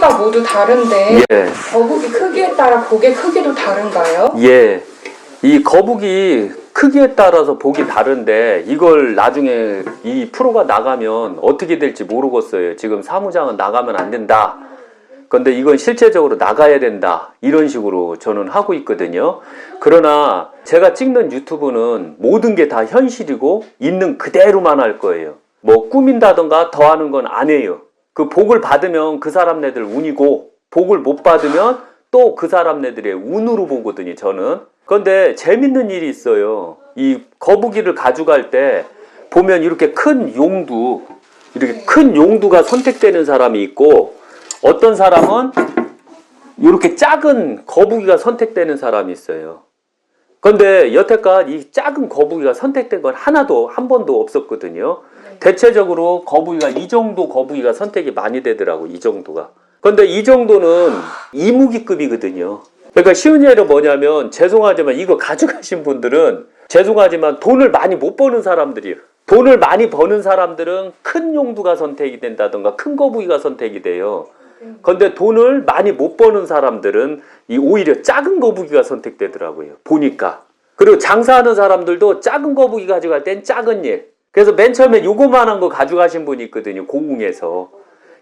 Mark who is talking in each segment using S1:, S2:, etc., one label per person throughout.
S1: 크기가 모두 다른데
S2: 예.
S1: 거북이 크기에 따라 복의 크기도 다른가요?
S2: 예. 이 거북이 크기에 따라서 복이 다른데 이걸 나중에 이 프로가 나가면 어떻게 될지 모르겠어요. 지금 사무장은 나가면 안 된다. 근데 이건 실제적으로 나가야 된다. 이런 식으로 저는 하고 있거든요. 그러나 제가 찍는 유튜브는 모든 게 다 현실이고 있는 그대로만 할 거예요. 뭐 꾸민다던가 더하는 건 안 해요. 그 복을 받으면 그 사람네들 운이고 복을 못 받으면 또 그 사람네들의 운으로 보거든요. 저는. 그런데 재밌는 일이 있어요. 이 거북이를 가져갈 때 보면 이렇게 큰 용두, 이렇게 큰 용두가 선택되는 사람이 있고 어떤 사람은 이렇게 작은 거북이가 선택되는 사람이 있어요. 그런데 여태껏 이 작은 거북이가 선택된 건 하나도 한 번도 없었거든요. 대체적으로 거북이가 이 정도 거북이가 선택이 많이 되더라고. 이 정도가. 그런데 이 정도는 이무기급이거든요. 그러니까 쉬운 예로 뭐냐면 죄송하지만 이거 가져가신 분들은 죄송하지만 돈을 많이 못 버는 사람들이에요. 돈을 많이 버는 사람들은 큰 용두가 선택이 된다던가 큰 거북이가 선택이 돼요. 그런데 돈을 많이 못 버는 사람들은 이 오히려 작은 거북이가 선택되더라고요. 보니까. 그리고 장사하는 사람들도 작은 거북이 가져갈 땐 작은 일. 그래서 맨 처음에 요거만한 거 가져가신 분이 있거든요. 고궁에서.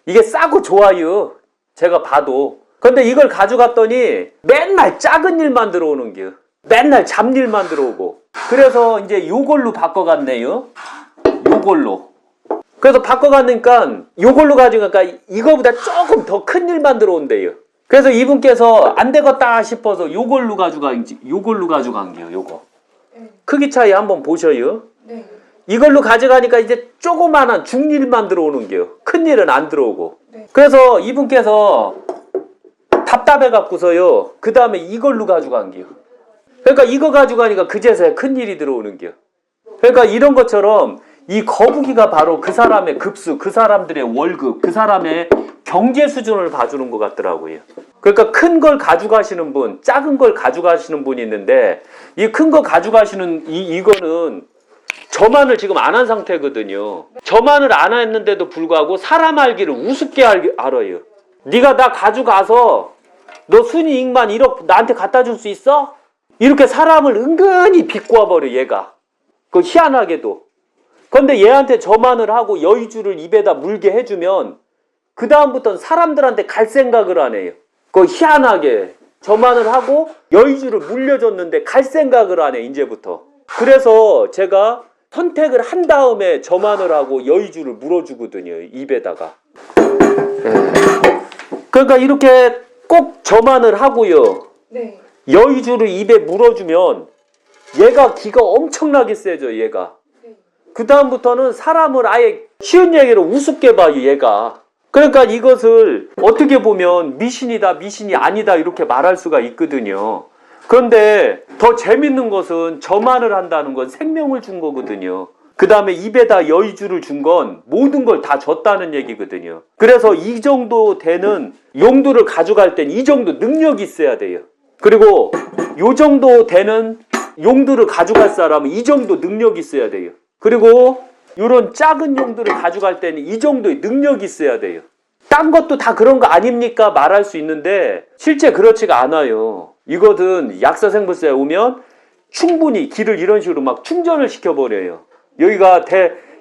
S2: 이게 싸고 좋아요. 제가 봐도. 근데 이걸 가져갔더니 맨날 작은 일만 들어오는 겨. 맨날 잡일만 들어오고. 그래서 이제 요걸로 바꿔갔네요. 요걸로. 그래서 바꿔갔으니까 요걸로 가져가니까 이거보다 조금 더 큰 일만 들어온대요. 그래서 이분께서 안 되겠다 싶어서 요걸로 가져간 게요. 요거. 크기 차이 한번 보셔요.
S1: 네.
S2: 이걸로 가져가니까 이제 조그만한 중일만 들어오는 게요. 큰 일은 안 들어오고.
S1: 네.
S2: 그래서 이분께서 답답해 갖고서요. 그 다음에 이걸로 가져간 게요. 그러니까 이거 가져가니까 그제서야 큰 일이 들어오는 게요. 그러니까 이런 것처럼 이 거북이가 바로 그 사람의 급수, 그 사람들의 월급, 그 사람의 경제 수준을 봐주는 것 같더라고요. 그러니까 큰 걸 가져가시는 분, 작은 걸 가져가시는 분이 있는데 이 큰 거 가져가시는 이거는 저만을 지금 안 한 상태거든요. 저만을 안 했는데도 불구하고 사람 알기를 우습게 알아요. 네가 나 가져가서 너 순이익만 1억 나한테 갖다 줄 수 있어? 이렇게 사람을 은근히 비꼬아 버려 얘가. 그 희한하게도. 근데 얘한테 저만을 하고 여의주를 입에다 물게 해주면 그 다음부터는 사람들한테 갈 생각을 안 해요. 그 희한하게 저만을 하고 여의주를 물려줬는데 갈 생각을 안 해 이제부터. 그래서 제가 선택을 한 다음에 저만을 하고 여의주를 물어주거든요. 입에다가. 그러니까 이렇게 꼭 저만을 하고요.
S1: 네.
S2: 여의주를 입에 물어주면 얘가 기가 엄청나게 세죠. 얘가. 그 다음부터는 사람을 아예 쉬운 얘기로 우습게 봐요. 얘가. 그러니까 이것을 어떻게 보면 미신이다 미신이 아니다 이렇게 말할 수가 있거든요. 그런데 더 재밌는 것은 저만을 한다는 건 생명을 준 거거든요. 그 다음에 입에다 여의주를 준 건 모든 걸 다 줬다는 얘기거든요. 그래서 이 정도 되는 용도를 가져갈 땐 이 정도 능력이 있어야 돼요. 그리고 요 정도 되는 용도를 가져갈 사람은 이 정도 능력이 있어야 돼요. 그리고 이런 작은 용도를 가져갈 때는 이 정도의 능력이 있어야 돼요. 딴 것도 다 그런 거 아닙니까? 말할 수 있는데 실제 그렇지가 않아요. 이거든 약사생불사에 오면 충분히 기를 이런 식으로 막 충전을 시켜버려요. 여기가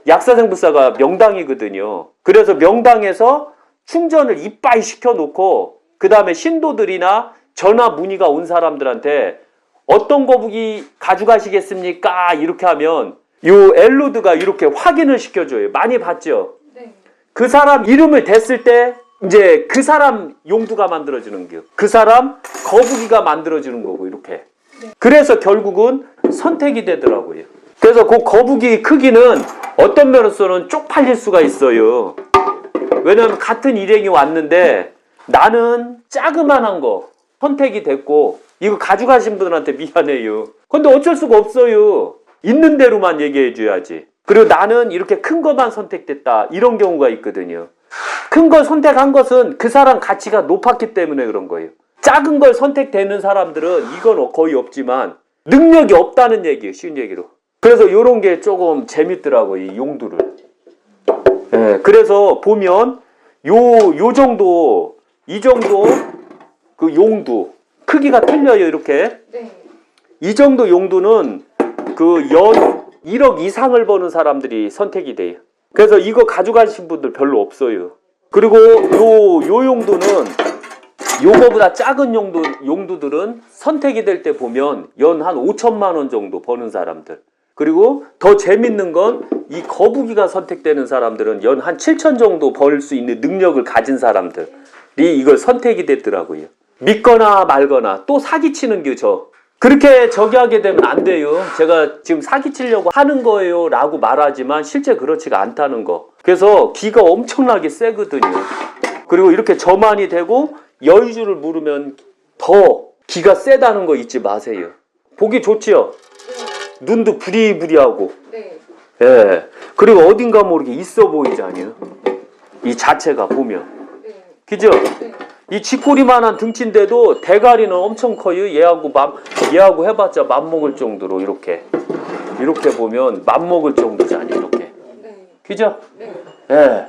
S2: 약사생불사가 명당이거든요. 그래서 명당에서 충전을 이빠이 시켜놓고 그 다음에 신도들이나 전화 문의가 온 사람들한테 어떤 거북이 가져가시겠습니까? 이렇게 하면 요 엘로드가 이렇게 확인을 시켜줘요. 많이 봤죠?
S1: 네.
S2: 그 사람 이름을 댔을 때 이제 그 사람 용두가 만들어지는 거예요. 그 사람 거북이가 만들어지는 거고 이렇게.
S1: 네.
S2: 그래서 결국은 선택이 되더라고요. 그래서 그 거북이 크기는 어떤 면으로서는 쪽팔릴 수가 있어요. 왜냐하면 같은 일행이 왔는데 나는 자그만한 거 선택이 됐고 이거 가져가신 분들한테 미안해요. 근데 어쩔 수가 없어요. 있는 대로만 얘기해 줘야지. 그리고 나는 이렇게 큰 것만 선택됐다. 이런 경우가 있거든요. 큰 걸 선택한 것은 그 사람 가치가 높았기 때문에 그런 거예요. 작은 걸 선택되는 사람들은 이건 거의 없지만 능력이 없다는 얘기예요. 쉬운 얘기로. 그래서 이런 게 조금 재밌더라고요. 이 용두를. 그래서 보면 요 정도 이 정도 그 용두 크기가 틀려요. 이렇게
S1: 네.
S2: 이 정도 용두는 그 연 1억 이상을 버는 사람들이 선택이 돼요. 그래서 이거 가져가신 분들 별로 없어요. 그리고 요 용두는 요거보다 작은 용두들은 선택이 될 때 보면 연 한 5천만 원 정도 버는 사람들. 그리고 더 재밌는 건 이 거북이가 선택되는 사람들은 연 한 7천 정도 벌 수 있는 능력을 가진 사람들이 이걸 선택이 됐더라고요. 믿거나 말거나 또 사기치는 게 그렇게 저기 하게 되면 안 돼요. 제가 지금 사기치려고 하는 거예요 라고 말하지만 실제 그렇지가 않다는 거. 그래서 기가 엄청나게 세거든요. 그리고 이렇게 저만이 되고 여의주를 물으면 더 기가 세다는 거 잊지 마세요. 보기 좋지요? 눈도 부리부리하고.
S1: 네.
S2: 예. 그리고 어딘가 모르게 있어 보이잖아요. 이 자체가 보면.
S1: 네.
S2: 그죠?
S1: 네.
S2: 이 쥐꼬리만한 등치인데도 대가리는 엄청 커요. 얘하고 해봤자 맘먹을 정도로 이렇게 보면 맘먹을 정도잖아요. 이렇게.
S1: 네.
S2: 그죠?
S1: 네.
S2: 예.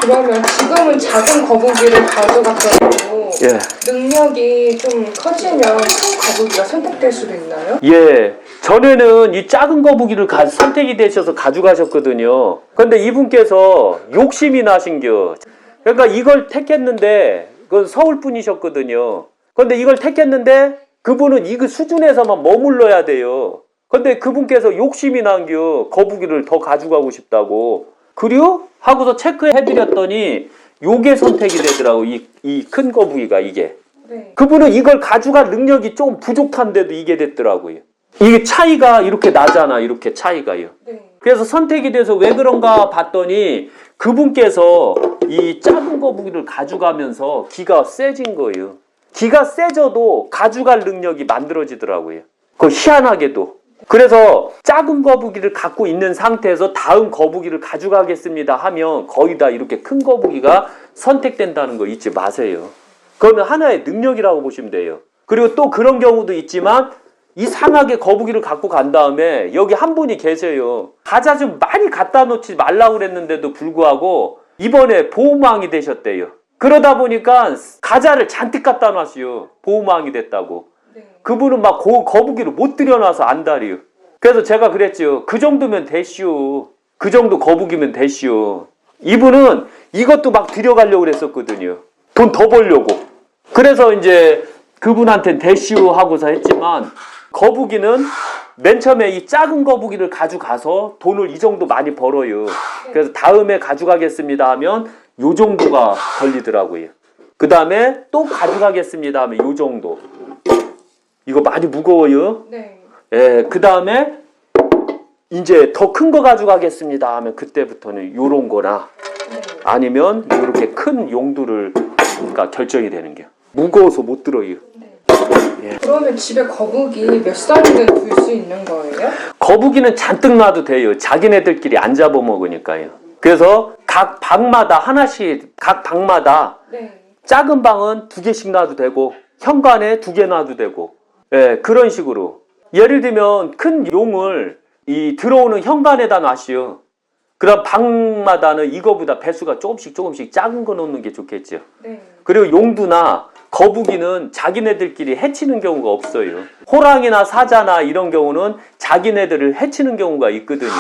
S1: 그러면 지금은 작은 거북이를 가져갔더라도
S2: 예.
S1: 능력이 좀 커지면 큰 거북이가 선택될 수도 있나요?
S2: 예. 전에는 이 작은 거북이를 선택이 되셔서 가져가셨거든요. 근데 이분께서 욕심이 나신겨. 그러니까 이걸 택했는데 그건 서울 분이셨거든요. 근데 이걸 택했는데 그분은 이 수준에서만 머물러야 돼요. 근데 그분께서 욕심이 난겨. 거북이를 더 가져가고 싶다고. 그래요? 하고서 체크해드렸더니 요게 선택이 되더라고. 이 큰 거북이가 이게.
S1: 네.
S2: 그분은 이걸 가져갈 능력이 조금 부족한데도 이게 됐더라고요. 이게 차이가 이렇게 나잖아. 이렇게 차이가요.
S1: 네.
S2: 그래서 선택이 돼서 왜 그런가 봤더니 그분께서 이 작은 거북이를 가져가면서 기가 세진 거예요. 기가 세져도 가져갈 능력이 만들어지더라고요. 그 희한하게도. 그래서 작은 거북이를 갖고 있는 상태에서 다음 거북이를 가져가겠습니다 하면 거의 다 이렇게 큰 거북이가 선택된다는 거 잊지 마세요. 그거는 하나의 능력이라고 보시면 돼요. 그리고 또 그런 경우도 있지만 이상하게 거북이를 갖고 간 다음에 여기 한 분이 계세요. 과자 좀 많이 갖다 놓지 말라고 그랬는데도 불구하고 이번에 보호망이 되셨대요. 그러다 보니까 과자를 잔뜩 갖다 놨어요. 보호망이 됐다고.
S1: 네.
S2: 그분은 막 거북이를 못 들여놔서 안달이요. 그래서 제가 그랬죠. 그 정도면 됐슈. 그 정도 거북이면 됐슈. 이분은 이것도 막 들여가려고 그랬었거든요. 돈 더 벌려고. 그래서 이제 그분한테는 됐슈 하고서 했지만 거북이는 맨 처음에 이 작은 거북이를 가져가서 돈을 이 정도 많이 벌어요. 그래서 다음에 가져가겠습니다 하면 요 정도가 걸리더라고요. 그 다음에 또 가져가겠습니다 하면 요 정도. 이거 많이 무거워요.
S1: 네.
S2: 예, 그 다음에 이제 더 큰 거 가져가겠습니다 하면 그때부터는 요런 거나
S1: 네.
S2: 아니면 이렇게 큰 용도를 그러니까 결정이 되는 게 무거워서 못 들어요.
S1: 네.
S2: 예.
S1: 그러면 집에 거북이 몇 살이든 둘 수 있는 거예요?
S2: 거북이는 잔뜩 놔도 돼요. 자기네들끼리 안 잡아먹으니까요. 그래서 각 방마다 하나씩 각 방마다
S1: 네.
S2: 작은 방은 2개씩 놔도 되고 현관에 2개 놔도 되고 예, 그런 식으로 예를 들면 큰 용을 이 들어오는 현관에다 놔시오. 그럼 방마다는 이거보다 배수가 조금씩 작은 거 놓는 게 좋겠죠.
S1: 네.
S2: 그리고 용두나 거북이는 자기네들끼리 해치는 경우가 없어요. 호랑이나 사자나 이런 경우는 자기네들을 해치는 경우가 있거든요.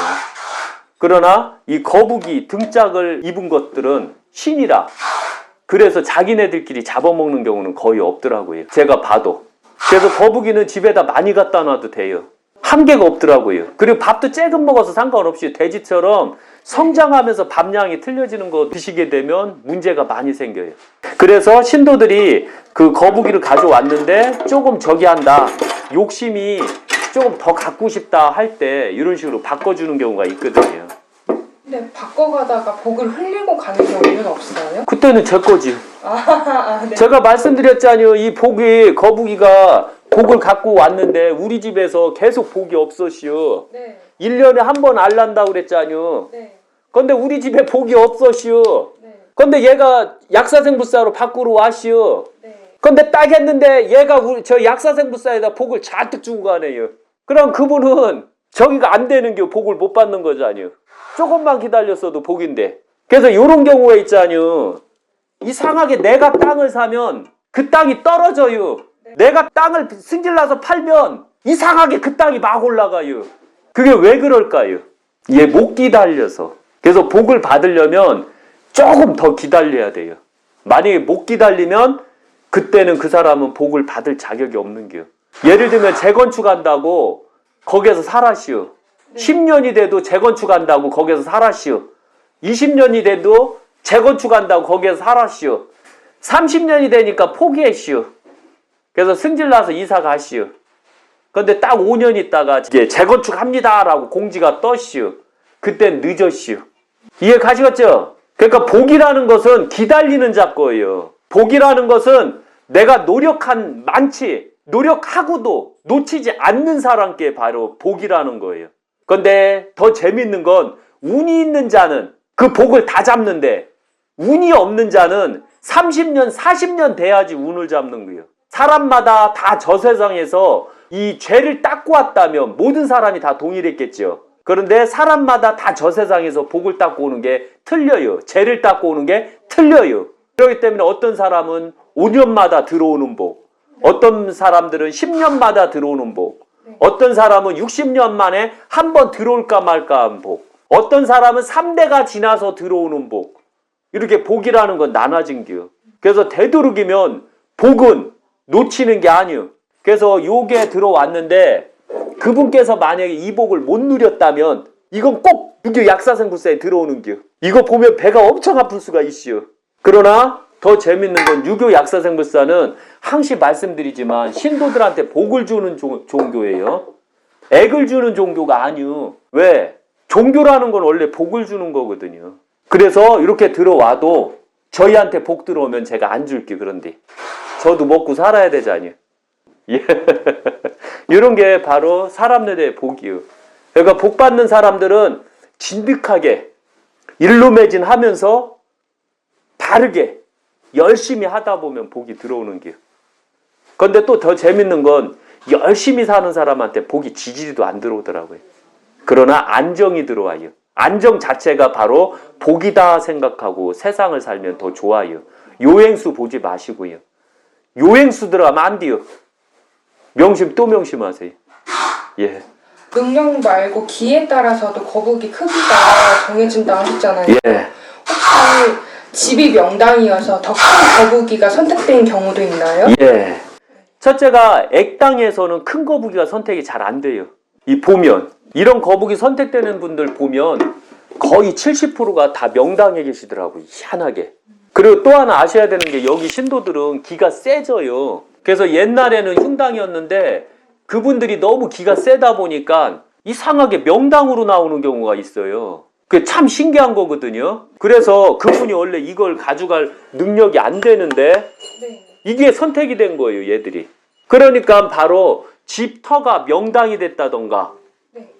S2: 그러나 이 거북이 등짝을 입은 것들은 신이라 그래서 자기네들끼리 잡아먹는 경우는 거의 없더라고요. 제가 봐도. 그래서 거북이는 집에다 많이 갖다 놔도 돼요. 한계가 없더라고요. 그리고 밥도 조금 먹어서 상관없이 돼지처럼 성장하면서 밥량이 틀려지는 거 드시게 되면 문제가 많이 생겨요. 그래서 신도들이 그 거북이를 가져왔는데 조금 저기 한다. 욕심이 조금 더 갖고 싶다 할 때 이런 식으로 바꿔주는 경우가 있거든요.
S1: 근데 바꿔가다가 복을 흘리고 가는 경우는 없어요?
S2: 그때는 제 거지.
S1: 네.
S2: 제가 말씀드렸잖아요. 이 거북이가 복을 갖고 왔는데 우리 집에서 계속 복이 없었시오.
S1: 네.
S2: 1년에 한 번 알란다고 그랬잖아요.
S1: 네.
S2: 근데 우리 집에 복이 없었시오.
S1: 네.
S2: 근데 얘가 약사생부사로 밖으로 왔시오.
S1: 네.
S2: 근데 딱 했는데 얘가 저 약사생부사에다 복을 잔뜩 주고 가네요. 그럼 그분은 저기가 안 되는 게 복을 못 받는 거잖아요. 조금만 기다렸어도 복인데. 그래서 이런 경우가 있잖아요. 이상하게 내가 땅을 사면 그 땅이 떨어져요. 내가 땅을 승질나서 팔면 이상하게 그 땅이 막 올라가요. 그게 왜 그럴까요? 얘 못 기다려서. 그래서 복을 받으려면 조금 더 기다려야 돼요. 만약에 못 기다리면 그때는 그 사람은 복을 받을 자격이 없는 거요. 예를 들면 재건축한다고 거기에서 살았시오. 10년이 돼도 재건축한다고 거기에서 살았시오. 20년이 돼도 재건축한다고 거기에서 살았시오. 30년이 되니까 포기했시오. 그래서 승질나서 이사 가시오. 근데 딱 5년 있다가 이게 재건축합니다라고 공지가 떴시오. 그땐 늦었시오. 이해 가시겠죠? 그러니까 복이라는 것은 기다리는 자 거예요. 복이라는 것은 내가 노력한 많지 노력하고도 놓치지 않는 사람께 바로 복이라는 거예요. 근데 더 재밌는 건 운이 있는 자는 그 복을 다 잡는데 운이 없는 자는 30년, 40년 돼야지 운을 잡는 거예요. 사람마다 다 저 세상에서 이 죄를 닦고 왔다면 모든 사람이 다 동일했겠죠. 그런데 사람마다 다 저 세상에서 복을 닦고 오는 게 틀려요. 죄를 닦고 오는 게 틀려요. 그렇기 때문에 어떤 사람은 5년마다 들어오는 복, 어떤 사람들은 10년마다 들어오는 복, 어떤 사람은 60년 만에 한 번 들어올까 말까 한 복, 어떤 사람은 3대가 지나서 들어오는 복. 이렇게 복이라는 건 나눠진 거요. 그래서 되도록이면 복은 놓치는 게 아니요. 그래서 요게 들어왔는데 그분께서 만약에 이 복을 못 누렸다면 이건 꼭 유교 약사생불사에 들어오는 겨. 이거 보면 배가 엄청 아플 수가 있어요. 그러나 더 재밌는 건 유교 약사생불사는 항시 말씀드리지만 신도들한테 복을 주는 종교예요. 액을 주는 종교가 아니요. 왜? 종교라는 건 원래 복을 주는 거거든요. 그래서 이렇게 들어와도 저희한테 복 들어오면 제가 안 줄게. 그런데 저도 먹고 살아야 되잖아요. 예. 이런 게 바로 사람들의 복이요. 그러니까 복 받는 사람들은 진득하게 일로 매진하면서 바르게 열심히 하다 보면 복이 들어오는 게요. 그런데 또 더 재밌는 건 열심히 사는 사람한테 복이 지지리도 안 들어오더라고요. 그러나 안정이 들어와요. 안정 자체가 바로 복이다 생각하고 세상을 살면 더 좋아요. 요행수 보지 마시고요. 요행수 들어가면 안 돼요. 명심 또 명심하세요. 예.
S1: 능력 말고 기에 따라서도 거북이 크기가 정해진다 하셨잖아요.
S2: 예.
S1: 혹시 집이 명당이어서 더 큰 거북이가 선택된 경우도 있나요?
S2: 예. 첫째가 액당에서는 큰 거북이가 선택이 잘 안 돼요. 이 보면 이런 거북이 선택되는 분들 보면 거의 70%가 다 명당에 계시더라고요. 희한하게. 그리고 또 하나 아셔야 되는 게 여기 신도들은 기가 세져요. 그래서 옛날에는 흉당이었는데 그분들이 너무 기가 세다 보니까 이상하게 명당으로 나오는 경우가 있어요. 그게 참 신기한 거거든요. 그래서 그분이 원래 이걸 가져갈 능력이 안 되는데 이게 선택이 된 거예요, 얘들이. 그러니까 바로 집 터가 명당이 됐다던가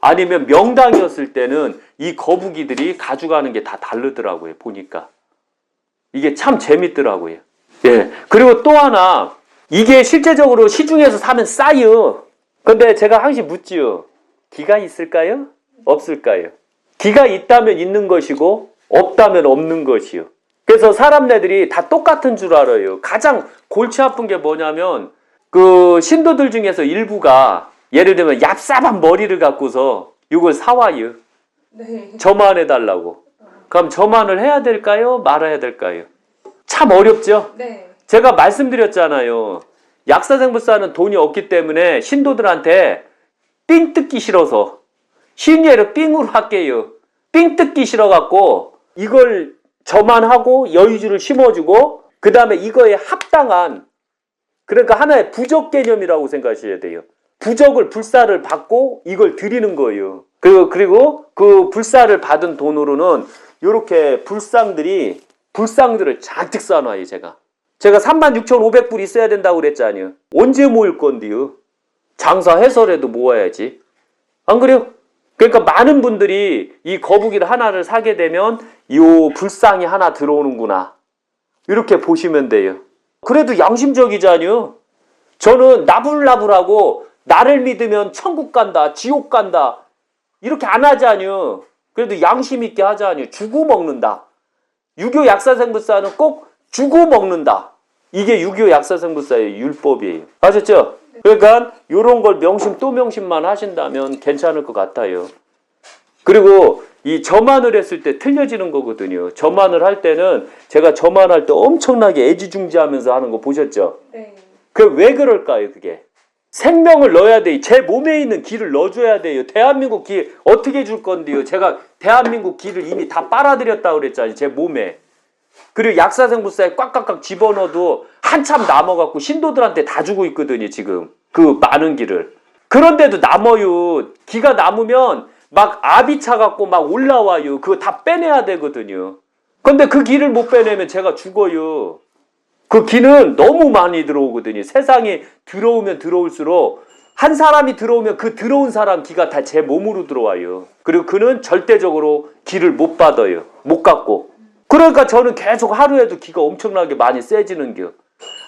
S2: 아니면 명당이었을 때는 이 거북이들이 가져가는 게 다 다르더라고요, 보니까. 이게 참 재밌더라고요. 예. 그리고 또 하나, 이게 실제적으로 시중에서 사면 싸요. 근데 제가 항상 묻지요. 기가 있을까요? 없을까요? 기가 있다면 있는 것이고 없다면 없는 것이요. 그래서 사람들이 다 똑같은 줄 알아요. 가장 골치 아픈 게 뭐냐면 그 신도들 중에서 일부가 예를 들면 얍삽한 머리를 갖고서 이걸 사와요.
S1: 네.
S2: 저만해달라고. 그럼 저만을 해야 될까요? 말아야 될까요? 참 어렵죠?
S1: 네.
S2: 제가 말씀드렸잖아요. 약사생불사는 돈이 없기 때문에 신도들한테 삥 뜯기 싫어서 쉬운 예로 삥으로 할게요. 삥 뜯기 싫어갖고 이걸 저만하고 여유주를 심어주고 그 다음에 이거에 합당한 그러니까 하나의 부적 개념이라고 생각하셔야 돼요. 부적을 불사를 받고 이걸 드리는 거예요. 그리고 그 불사를 받은 돈으로는 이렇게 불상들을 잔뜩 쌓아놔요. 제가 36,500불 있어야 된다고 그랬잖아요. 언제 모일 건데요? 장사해서라도 모아야지. 안 그래요? 그러니까 많은 분들이 이 거북이를 하나를 사게 되면 이 불상이 하나 들어오는구나. 이렇게 보시면 돼요. 그래도 양심적이잖아요. 저는 나불나불하고 나를 믿으면 천국 간다, 지옥 간다 이렇게 안 하잖아요. 그래도 양심 있게 하잖아요. 주고 먹는다. 유교 약사생불사는 꼭 주고 먹는다. 이게 6.25 약사생부사의 율법이에요. 아셨죠? 그러니까 이런 걸 명심 또 명심만 하신다면 괜찮을 것 같아요. 그리고 이 점안을 했을 때 틀려지는 거거든요. 점안을 할 때는 제가 점안할 때 엄청나게 애지중지하면서 하는 거 보셨죠?
S1: 네.
S2: 그 왜 그럴까요? 그게 생명을 넣어야 돼. 제 몸에 있는 기를 넣어줘야 돼요. 대한민국 기 어떻게 줄 건데요? 제가 대한민국 기를 이미 다 빨아들였다고 그랬잖아요. 제 몸에. 그리고 약사생부사에 꽉꽉꽉 집어넣어도 한참 남아갖고 신도들한테 다 주고 있거든요. 지금 그 많은 기를. 그런데도 남아요. 기가 남으면 막 압이 차갖고 막 올라와요. 그거 다 빼내야 되거든요. 근데 그 기를 못 빼내면 제가 죽어요. 그 기는 너무 많이 들어오거든요. 세상에 들어오면 들어올수록 한 사람이 들어오면 그 들어온 사람 기가 다 제 몸으로 들어와요. 그리고 그는 절대적으로 기를 못 받아요. 못 갖고. 그러니까 저는 계속 하루에도 기가 엄청나게 많이 세지는 겨.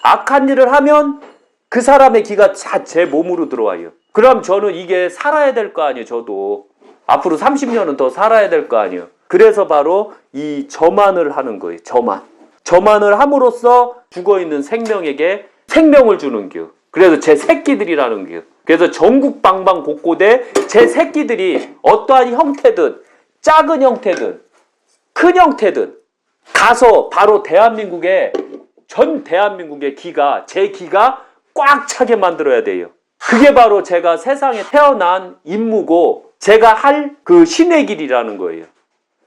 S2: 악한 일을 하면 그 사람의 기가 다 제 몸으로 들어와요. 그럼 저는 이게 살아야 될 거 아니에요. 저도. 앞으로 30년은 더 살아야 될 거 아니에요. 그래서 바로 이 점안을 하는 거예요. 점안. 점안을 함으로써 죽어있는 생명에게 생명을 주는 겨. 그래서 제 새끼들이라는 겨. 그래서 전국 방방곡곡에 제 새끼들이 어떠한 형태든 작은 형태든 큰 형태든 가서 바로 대한민국의 전 대한민국의 기가 제 기가 꽉 차게 만들어야 돼요. 그게 바로 제가 세상에 태어난 임무고 제가 할 그 신의 길이라는 거예요.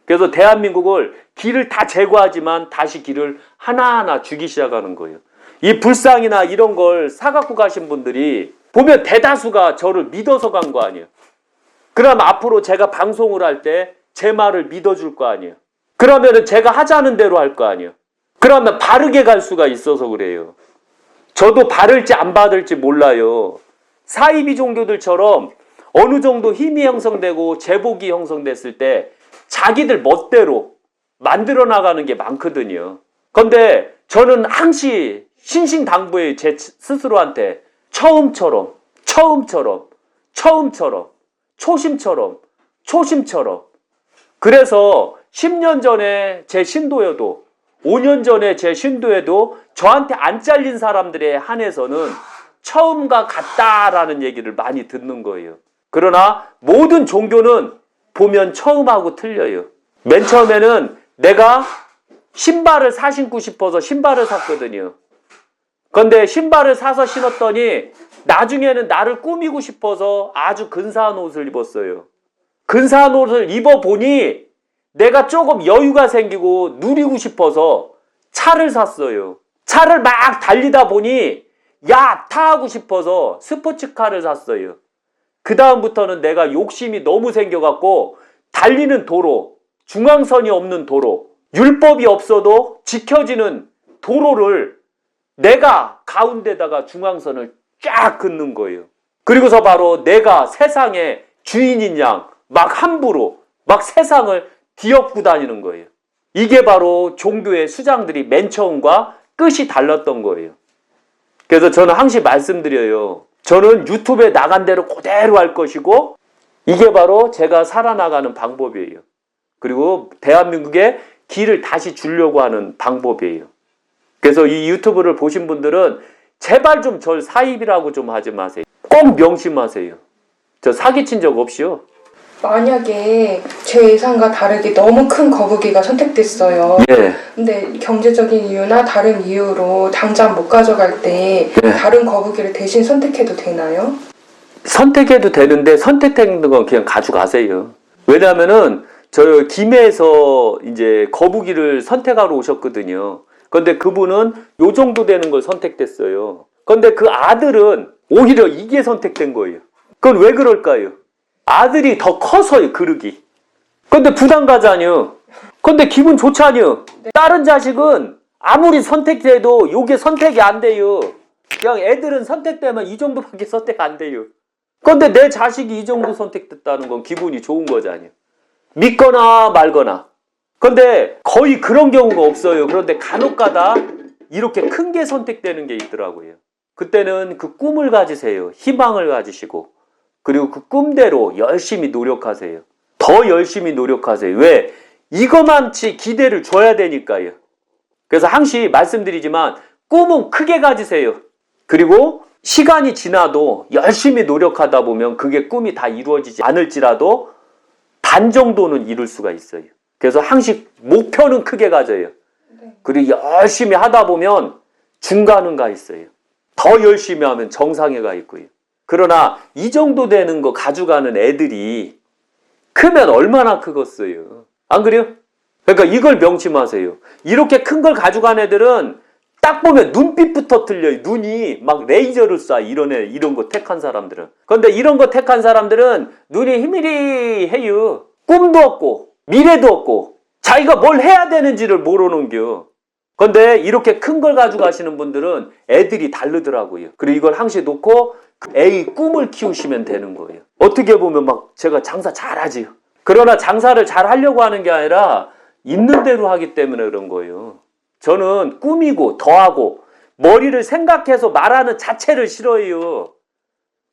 S2: 그래서 대한민국을 길을 다 제거하지만 다시 길을 하나하나 주기 시작하는 거예요. 이 불상이나 이런 걸 사갖고 가신 분들이 보면 대다수가 저를 믿어서 간 거 아니에요. 그럼 앞으로 제가 방송을 할 때 제 말을 믿어줄 거 아니에요. 그러면은 제가 하자는 대로 할 거 아니에요. 그러면 바르게 갈 수가 있어서 그래요. 저도 바를지 안 바를지 몰라요. 사이비 종교들처럼 어느 정도 힘이 형성되고 제복이 형성됐을 때 자기들 멋대로 만들어 나가는 게 많거든요. 근데 저는 항시 신신당부해요. 제 스스로한테 처음처럼 초심처럼 그래서 10년 전에 제 신도여도 5년 전에 제 신도에도 저한테 안 잘린 사람들에 한해서는 처음과 같다라는 얘기를 많이 듣는 거예요. 그러나 모든 종교는 보면 처음하고 틀려요. 맨 처음에는 내가 신발을 사 신고 싶어서 신발을 샀거든요. 그런데 신발을 사서 신었더니 나중에는 나를 꾸미고 싶어서 아주 근사한 옷을 입었어요. 근사한 옷을 입어보니 내가 조금 여유가 생기고 누리고 싶어서 차를 샀어요. 차를 막 달리다 보니 타고 싶어서 스포츠카를 샀어요. 그 다음부터는 내가 욕심이 너무 생겨갖고 달리는 도로, 중앙선이 없는 도로, 율법이 없어도 지켜지는 도로를 내가 가운데다가 중앙선을 쫙 긋는 거예요. 그리고서 바로 내가 세상의 주인인 양 막 함부로 막 세상을 뒤엎고 다니는 거예요. 이게 바로 종교의 수장들이 맨 처음과 끝이 달랐던 거예요. 그래서 저는 항상 말씀드려요. 저는 유튜브에 나간 대로 그대로 할 것이고 이게 바로 제가 살아나가는 방법이에요. 그리고 대한민국에 길을 다시 주려고 하는 방법이에요. 그래서 이 유튜브를 보신 분들은 제발 좀 절 사입이라고 좀 하지 마세요. 꼭 명심하세요. 저 사기친 적 없이요.
S1: 만약에 제 예상과 다르게 너무 큰 거북이가 선택됐어요.
S2: 예.
S1: 근데 경제적인 이유나 다른 이유로 당장 못 가져갈 때 다른 거북이를 대신 선택해도 되나요?
S2: 선택해도 되는데 선택된 건 그냥 가져가세요. 왜냐하면은 저 김해에서 이제 거북이를 선택하러 오셨거든요. 근데 그분은 요 정도 되는 걸 선택됐어요. 근데 그 아들은 오히려 이게 선택된 거예요. 그건 왜 그럴까요? 아들이 더 커서요, 그릇이. 근데 부담 가잖아요. 근데 기분 좋잖아요. 다른 자식은 아무리 선택해도 요게 선택이 안 돼요. 그냥 애들은 선택되면 이 정도밖에 선택 안 돼요. 근데 내 자식이 이 정도 선택됐다는 건 기분이 좋은 거잖아요. 믿거나 말거나. 근데 거의 그런 경우가 없어요. 그런데 간혹가다 이렇게 큰 게 선택되는 게 있더라고요. 그때는 그 꿈을 가지세요. 희망을 가지시고. 그리고 그 꿈대로 열심히 노력하세요. 더 열심히 노력하세요. 왜? 이거만치 기대를 줘야 되니까요. 그래서 항시 말씀드리지만 꿈은 크게 가지세요. 그리고 시간이 지나도 열심히 노력하다 보면 그게 꿈이 다 이루어지지 않을지라도 반 정도는 이룰 수가 있어요. 그래서 항시 목표는 크게 가져요. 그리고 열심히 하다 보면 중간은 가 있어요. 더 열심히 하면 정상에 가 있고요. 그러나 이 정도 되는 거 가져가는 애들이 크면 얼마나 크겠어요. 안 그래요? 그러니까 이걸 명심하세요. 이렇게 큰 걸 가져간 애들은 딱 보면 눈빛부터 틀려요. 눈이 막 레이저를 쏴. 이런 거 택한 사람들은. 그런데 이런 거 택한 사람들은 눈이 희미리해요. 꿈도 없고 미래도 없고 자기가 뭘 해야 되는지를 모르는겨. 그런데 이렇게 큰 걸 가져가시는 분들은 애들이 다르더라고요. 그리고 이걸 항시 놓고 애의 꿈을 키우시면 되는 거예요. 어떻게 보면 막 제가 장사 잘하지요. 그러나 장사를 잘 하려고 하는 게 아니라 있는 대로 하기 때문에 그런 거예요. 저는 꾸미고 더하고 머리를 생각해서 말하는 자체를 싫어해요.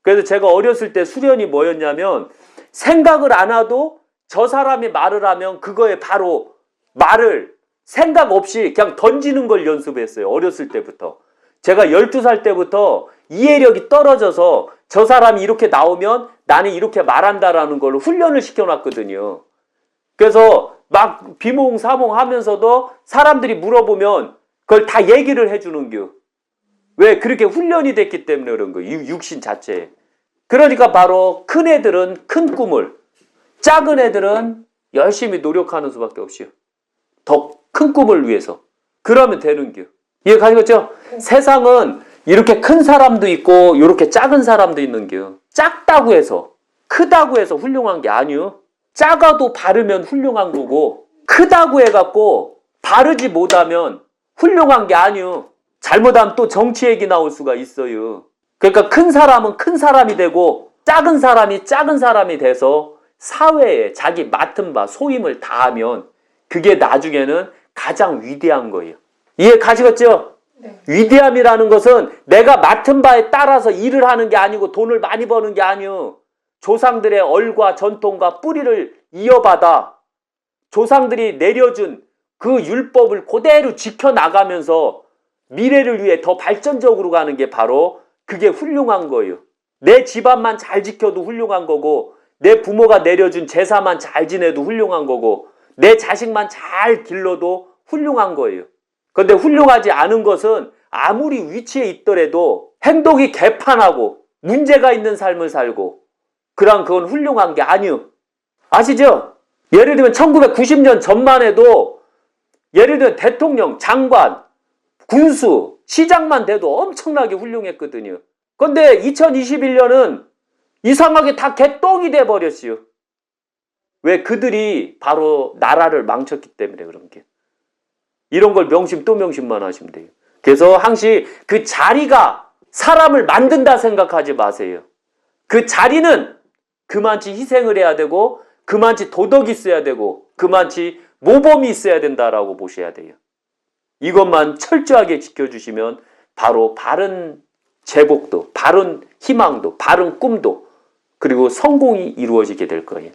S2: 그래서 제가 어렸을 때 수련이 뭐였냐면 생각을 안 하도 저 사람이 말을 하면 그거에 바로 말을 생각 없이 그냥 던지는 걸 연습했어요. 어렸을 때부터. 제가 12살 때부터 이해력이 떨어져서 저 사람이 이렇게 나오면 나는 이렇게 말한다라는 걸로 훈련을 시켜놨거든요. 그래서 막 비몽사몽 하면서도 사람들이 물어보면 그걸 다 얘기를 해주는겨. 왜? 그렇게 훈련이 됐기 때문에 그런 거예요. 육신 자체에. 그러니까 바로 큰 애들은 큰 꿈을, 작은 애들은 열심히 노력하는 수밖에 없이요. 더 큰 꿈을 위해서. 그러면 되는겨. 이해 가시겠죠? 세상은 이렇게 큰 사람도 있고 이렇게 작은 사람도 있는겨. 작다고 해서 크다고 해서 훌륭한 게 아니요. 작아도 바르면 훌륭한 거고 크다고 해갖고 바르지 못하면 훌륭한 게 아니요. 잘못하면 또 정치 얘기 나올 수가 있어요. 그러니까 큰 사람은 큰 사람이 되고 작은 사람이 작은 사람이 돼서 사회에 자기 맡은 바 소임을 다하면 그게 나중에는 가장 위대한 거예요. 이해 가시겠죠?
S1: 네.
S2: 위대함이라는 것은 내가 맡은 바에 따라서 일을 하는 게 아니고 돈을 많이 버는 게 아니요. 조상들의 얼과 전통과 뿌리를 이어받아 조상들이 내려준 그 율법을 그대로 지켜나가면서 미래를 위해 더 발전적으로 가는 게 바로 그게 훌륭한 거예요. 내 집안만 잘 지켜도 훌륭한 거고 내 부모가 내려준 제사만 잘 지내도 훌륭한 거고 내 자식만 잘 길러도 훌륭한 거예요. 그런데 훌륭하지 않은 것은 아무리 위치에 있더라도 행동이 개판하고 문제가 있는 삶을 살고 그럼 그건 훌륭한 게 아니요. 아시죠? 예를 들면 1990년 전만 해도 예를 들면 대통령, 장관, 군수, 시장만 돼도 엄청나게 훌륭했거든요. 그런데 2021년은 이상하게 다 개똥이 돼버렸어요. 왜? 그들이 바로 나라를 망쳤기 때문에 그런 게. 이런 걸 명심 또 명심만 하시면 돼요. 그래서 항시 그 자리가 사람을 만든다 생각하지 마세요. 그 자리는 그만치 희생을 해야 되고 그만치 도덕이 있어야 되고 그만치 모범이 있어야 된다라고 보셔야 돼요. 이것만 철저하게 지켜주시면 바로 바른 제복도, 바른 희망도, 바른 꿈도 그리고 성공이 이루어지게 될 거예요.